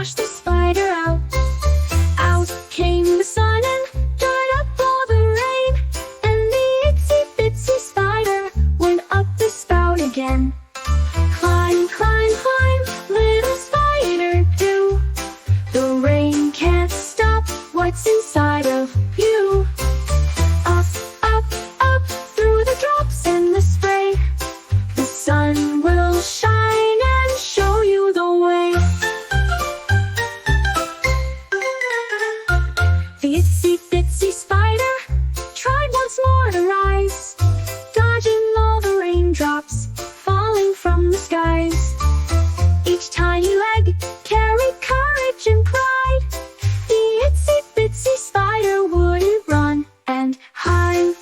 washed the spider out. Out came the sun and dried up all the rain, and the itsy bitsy spider went up the spout again. Climb, climb, climb, little spider, do. The rain can't stop what's inside of you. Up, up, up, through the drops and the spray, the sun will shine and show you the way. The itsy bitsy spider tried once more to rise, dodging all the raindrops falling from the skies. Each tiny leg carried courage and pride. The itsy bitsy spider wouldn't run and hide.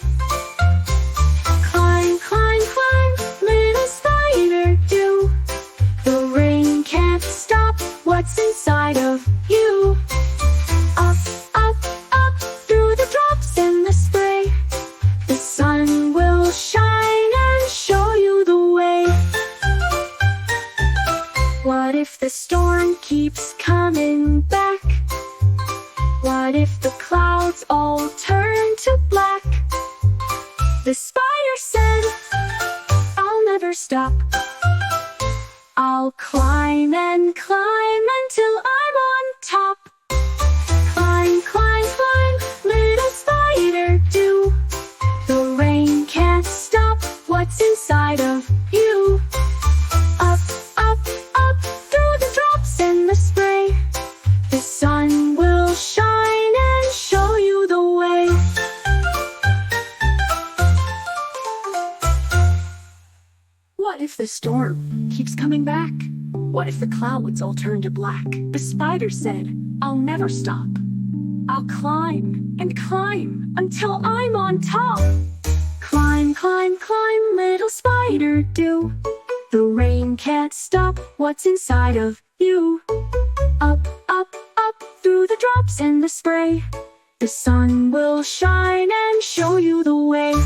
Climb, climb, climb, little spider, do. The rain can't stop what's inside of you. Up, up, up, through the drops and the spray, the sun will shine and show you the way. What if the storm keeps coming back? What if the clouds all turn to black? The spider said, I'll never stop. I'll climb and climb until I'm on top. Climb, climb, climb, little spider, do. The rain can't stop what's inside of you. Up, up, up, through the drops and the spray, the sun will shine and show you the way. What if the storm keeps coming back? What if the clouds all turn to black? The spider said, I'll never stop. I'll climb and climb until I'm on top. Climb, climb, climb, little spider, do. The rain can't stop what's inside of you. Up, up, up, through the drops and the spray, the sun will shine and show you the way.